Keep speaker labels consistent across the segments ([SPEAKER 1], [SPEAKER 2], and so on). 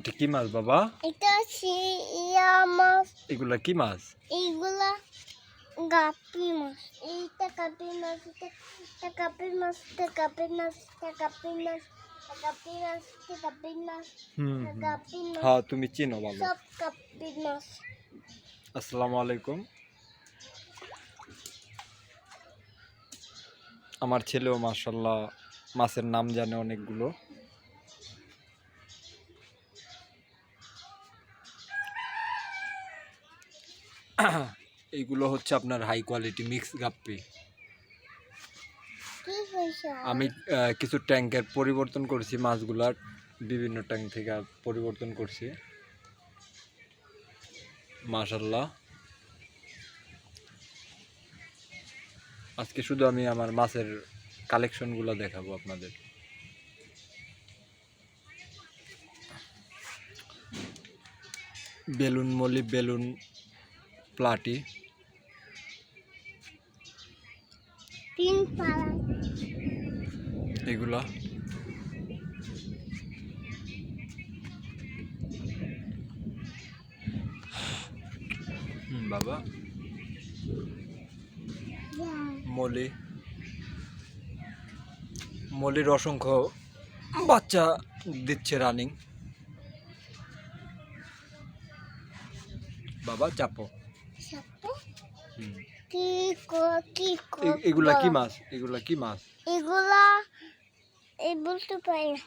[SPEAKER 1] এটা কি মাছ বাবা?
[SPEAKER 2] এটা ইয়া মাছ।
[SPEAKER 1] এগুলা কি মাছ?
[SPEAKER 2] এইগুলা গাপ্পি মাছ। এইটা গাপ্পি মাছ, এটা গাপ্পি মাছ, এটা গাপ্পি মাছ, এটা গাপ্পি মাছ, এটা গাপ্পি মাছ, এটা গাপ্পি মাছ, এটা গাপ্পি মাছ।
[SPEAKER 1] হ্যাঁ তুমি চিনো ভালো।
[SPEAKER 2] সব গাপ্পি মাছ।
[SPEAKER 1] আসসালামু আলাইকুম। আমার ছেলেও মাশাআল্লাহ মাছের নাম জানে অনেকগুলো। এইগুলো হচ্ছে আপনার হাই কোয়ালিটি মিক্স গাপ্পি। আমি কিছু ট্যাঙ্কের পরিবর্তন করছি, মাছগুলার বিভিন্ন ট্যাঙ্ক থেকে পরিবর্তন করছি। মাশাআল্লাহ আজকে শুধু আমি আমার মাছের কালেকশনগুলো দেখাবো আপনাদের। বেলুন মলি, বেলুন প্লাটি, এগুলা বাবা মলি, মলির অসংখ্য বাচ্চা দিচ্ছে রানিং। বাবা চাপো। এগুলা কি মাছ? এগুলা কি মাছ?
[SPEAKER 2] এগুলা এই বলতে পারি না।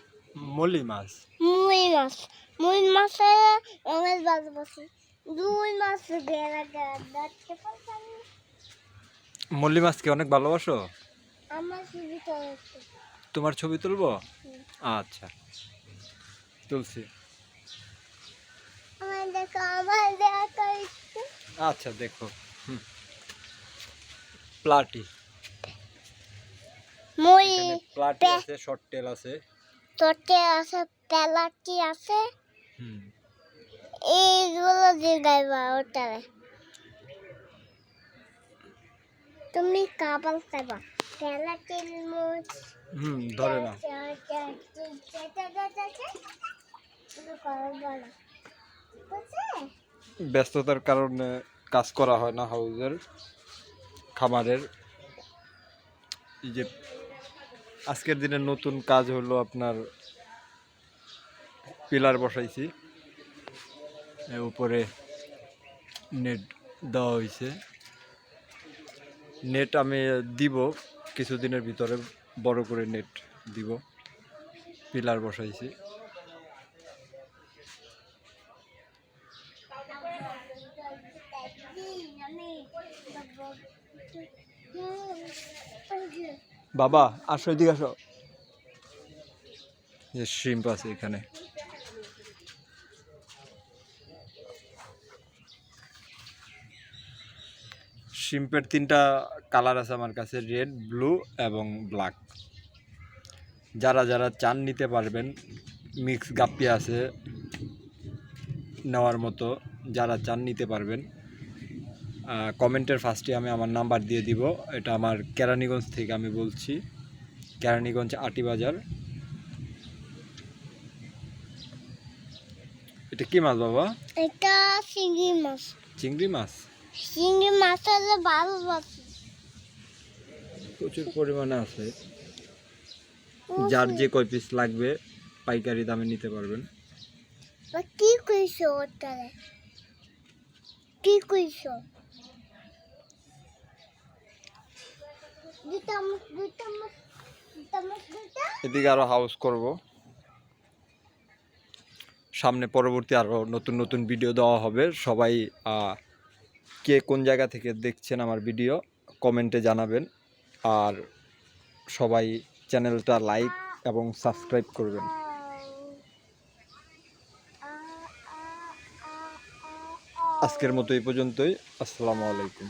[SPEAKER 1] মলি মাছ।
[SPEAKER 2] মুই মাছ। মুই মাছের অনেক ভালোবাসি। দুই মাছ দেখতে পারতাম।
[SPEAKER 1] মলি মাছকে অনেক ভালোবাসো?
[SPEAKER 2] আমার ছবি তুলছি।
[SPEAKER 1] তোমার ছবি তুলবো? আচ্ছা তুলছি।
[SPEAKER 2] আমার দেখা একটু।
[SPEAKER 1] আচ্ছা দেখো। প্লাটি,
[SPEAKER 2] মই
[SPEAKER 1] প্লাটি আছে, শর্ট টেল আছে,
[SPEAKER 2] তোতে আছে, পেলাটি আছে। এইগুলো যে গাইবা ওটারে তুমি কাবাল খাইবা। পেলাটি মোজ
[SPEAKER 1] ধরে না। ব্যস্ততার কারণে কাজ করা হয় না হাউজের, খামারের। এই যে আজকের দিনে নতুন কাজ হলো আপনার পিলার বসাইছি, উপরে নেট দেওয়া হয়েছে। নেট আমি দিব কিছুদিনের ভিতরে, বড় করে নেট দিব। পিলার বসাইছি। বাবা আসো, এদিকে আসো। যে শ্রিম্প আছে এখানে। শ্রিম্পের 3টা কালার আছে আমার কাছে, রেড, ব্লু এবং ব্ল্যাক। যারা যারা চান নিতে পারবেন। মিক্স গাপ্পি আছে নেওয়ার মতো, যারা চান নিতে পারবেন। কমেন্টের ফার্স্টে আমি আমার নাম্বার দিয়ে দিব। এটা আমার কেরানীগঞ্জ থেকে আমি বলছি, কেরানীগঞ্জ আটিবাজার। এটা কি মাছ বাবা?
[SPEAKER 2] এটা চিংড়ি মাছ।
[SPEAKER 1] চিংড়ি মাছ?
[SPEAKER 2] চিংড়ি মাছ হলে ভালোবাসি।
[SPEAKER 1] প্রচুর পরিমাণে আছে। যার যে কয় পিস লাগবে পাইকারি দামে নিতে পারবেন।
[SPEAKER 2] কি কইছো ওটারে? কি কইছো?
[SPEAKER 1] এদিকে আরো হাউস করব, সামনে পরবর্তী আরো নতুন নতুন ভিডিও দেওয়া হবে। সবাই কে কোন জায়গা থেকে দেখছেন আমার ভিডিও কমেন্টে জানাবেন। আর সবাই চ্যানেলটা লাইক এবং সাবস্ক্রাইব করবেন। আজকের মতো এই পর্যন্তই। আসসালামু আলাইকুম।